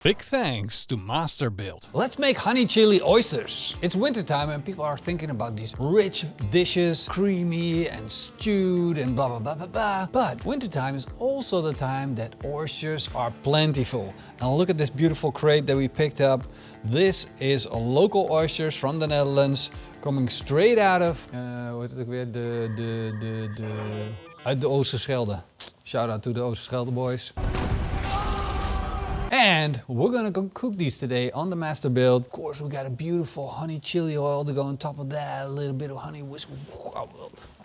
Big thanks to masterbuilt. Let's make honey chili oysters. It's wintertime and people are thinking about these rich dishes, creamy and stewed and blah, blah, blah, blah, blah. But wintertime is also the time that oysters are plentiful. And look at this beautiful crate that we picked up. This is local oysters from the Netherlands, coming straight out of, uit de Oosterschelde. Shout out to the Oosterschelde boys. And we're gonna go cook these today on the masterbuilt. Of course, we got a beautiful honey chili oil to go on top of that, a little bit of honey whisk.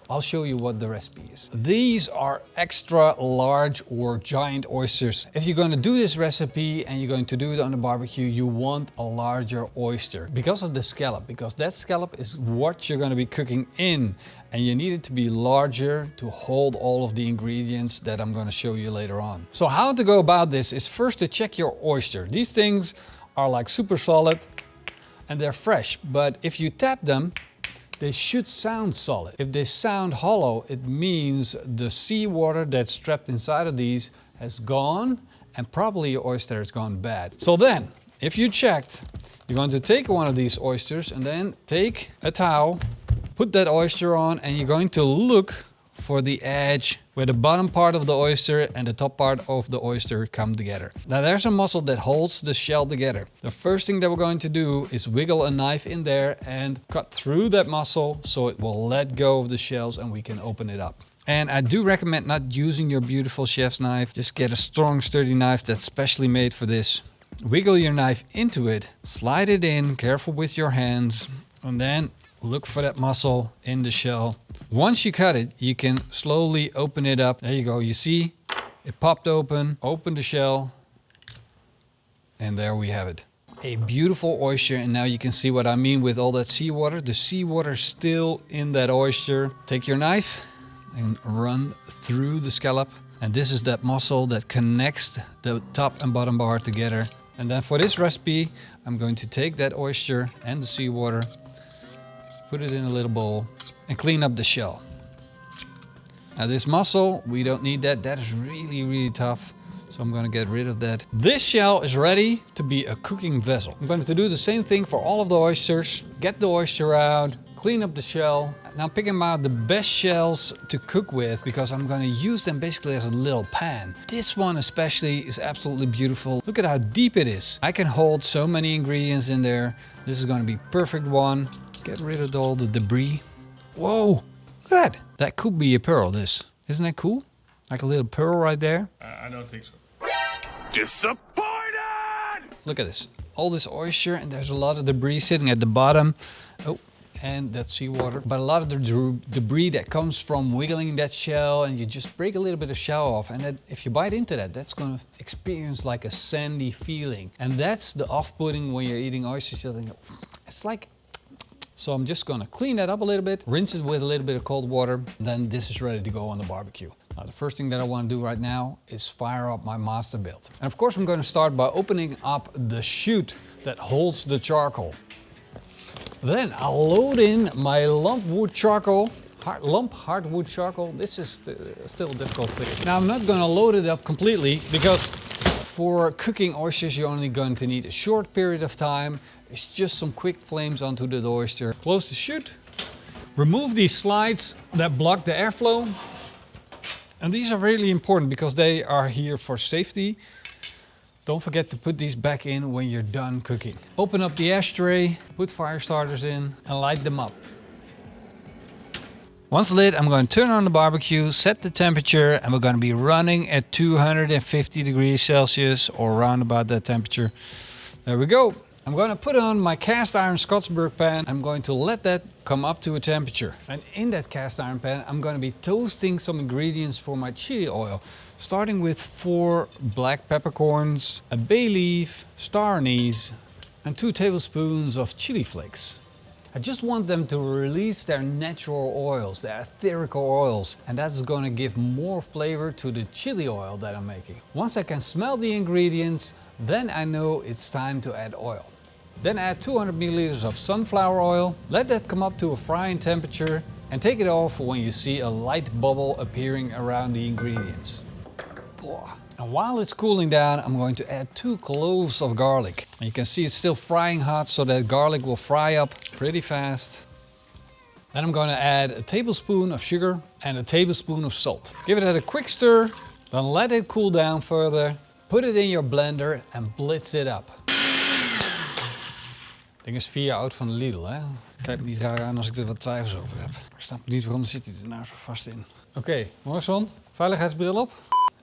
I'll show you what the recipe is. These are extra large or giant oysters. If you're going to do this recipe and you're going to do it on the barbecue, you want a larger oyster because of the scallop, because that scallop is what you're going to be cooking in. And you need it to be larger to hold all of the ingredients that I'm going to show you later on. So how to go about this is first to check your oyster. These things are like super solid and they're fresh, but if you tap them, they should sound solid. If they sound hollow, it means the seawater that's trapped inside of these has gone and probably your oyster has gone bad. So then, if you checked, you're going to take one of these oysters and then take a towel, put that oyster on, and you're going to look for the edge where the bottom part of the oyster and the top part of the oyster come together. Now there's a muscle that holds the shell together. The first thing that we're going to do is wiggle a knife in there and cut through that muscle so it will let go of the shells and we can open it up. And I do recommend not using your beautiful chef's knife. Just get a strong, sturdy knife that's specially made for this. Wiggle your knife into it, slide it in, careful with your hands, and then look for that muscle in the shell. Once you cut it, you can slowly open it up. There you go, you see, it popped open, open the shell, and there we have it. A beautiful oyster, and now you can see what I mean with all that seawater. The seawater is still in that oyster. Take your knife and run through the scallop. And this is that muscle that connects the top and bottom bar together. And then for this recipe, I'm going to take that oyster and the seawater, put it in a little bowl and clean up the shell. Now this muscle, we don't need that. That is really, really tough. So I'm gonna get rid of that. This shell is ready to be a cooking vessel. I'm going to do the same thing for all of the oysters. Get the oyster out, clean up the shell. Now pick them out the best shells to cook with because I'm gonna use them basically as a little pan. This one especially is absolutely beautiful. Look at how deep it is. I can hold so many ingredients in there. This is gonna be perfect one. Get rid of all the debris. Whoa, look at that. That could be a pearl, this. Isn't that cool? Like a little pearl right there. I don't think so. Disappointed! Look at this. All this oyster and there's a lot of debris sitting at the bottom. Oh, and that's seawater. But a lot of the debris that comes from wiggling that shell and you just break a little bit of shell off. And that, if you bite into that, that's going to experience like a sandy feeling. And that's the off-putting when you're eating oysters. It's like... So I'm just gonna clean that up a little bit, rinse it with a little bit of cold water, then this is ready to go on the barbecue. Now the first thing that I wanna do right now is fire up my masterbuilt. And of course I'm gonna start by opening up the chute that holds the charcoal. Then I'll load in my lump wood charcoal, hardwood charcoal. This is still a difficult thing. Now I'm not gonna load it up completely because for cooking oysters you're only going to need a short period of time. It's just some quick flames onto the oyster. Close the chute. Remove these slides that block the airflow. And these are really important because they are here for safety. Don't forget to put these back in when you're done cooking. Open up the ashtray, put fire starters in and light them up. Once lit, I'm going to turn on the barbecue, set the temperature, and we're going to be running at 250 degrees Celsius or around about that temperature. There we go. I'm going to put on my cast iron Skottsberg pan. I'm going to let that come up to a temperature. And in that cast iron pan, I'm going to be toasting some ingredients for my chili oil. Starting with 4 black peppercorns, a bay leaf, star anise, and 2 tablespoons of chili flakes. I just want them to release their natural oils, their ethereal oils, and that's going to give more flavor to the chili oil that I'm making. Once I can smell the ingredients, then I know it's time to add oil. Then add 200 milliliters of sunflower oil, let that come up to a frying temperature and take it off when you see a light bubble appearing around the ingredients. And while it's cooling down, I'm going to add 2 cloves of garlic. And you can see it's still frying hot, so that garlic will fry up pretty fast. Then I'm going to add a tablespoon of sugar and a tablespoon of salt. Give it a quick stir, then let it cool down further. Put it in your blender and blitz it up. Ding is 4 oud van de Lidl, hè? Kijk me niet raar aan als ik er wat twijfels over heb. Ik snap niet waarom zit hij er nou zo vast in. Oké, Morrison, veiligheidsbril op.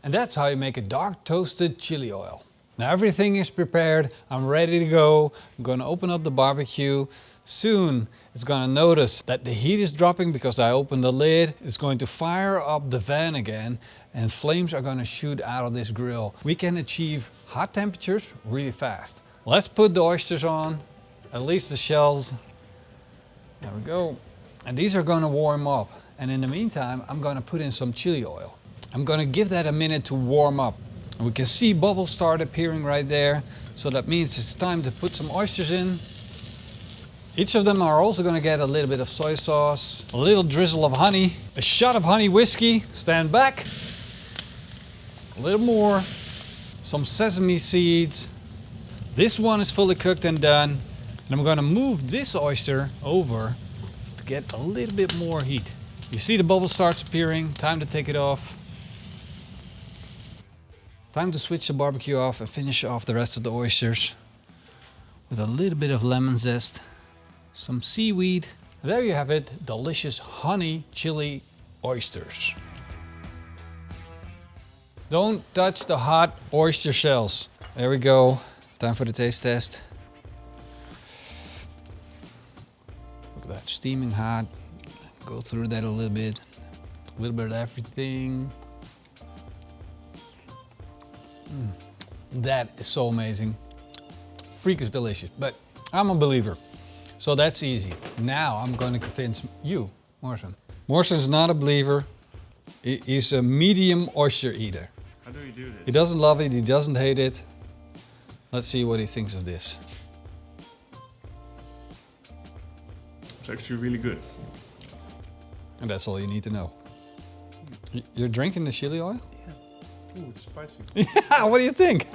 And that's how you make a dark toasted chili oil. Now everything is prepared, I'm ready to go. I'm gonna open up the barbecue. Soon it's gonna notice that the heat is dropping because I opened the lid. It's going to fire up the van again and flames are gonna shoot out of this grill. We can achieve hot temperatures really fast. Let's put the oysters on, at least the shells. There we go. And these are gonna warm up. And in the meantime, I'm gonna put in some chili oil. I'm gonna give that a minute to warm up. And we can see bubbles start appearing right there. So that means it's time to put some oysters in. Each of them are also gonna get a little bit of soy sauce, a little drizzle of honey, a shot of honey whiskey, stand back, a little more, some sesame seeds. This one is fully cooked and done. And I'm gonna move this oyster over to get a little bit more heat. You see the bubble starts appearing, time to take it off. Time to switch the barbecue off and finish off the rest of the oysters with a little bit of lemon zest, some seaweed. And there you have it, delicious honey chili oysters. Don't touch the hot oyster shells. There we go. Time for the taste test. Look at that, steaming hot. Go through that a little bit of everything. That is so amazing. Freak is delicious, but I'm a believer. So that's easy. Now I'm going to convince you, Morrison. Morrison is not a believer. He's a medium oyster eater. How do you do this? He doesn't love it, he doesn't hate it. Let's see what he thinks of this. It's actually really good. And that's all you need to know. You're drinking the chili oil? Yeah. Ooh, it's spicy. Yeah, what do you think?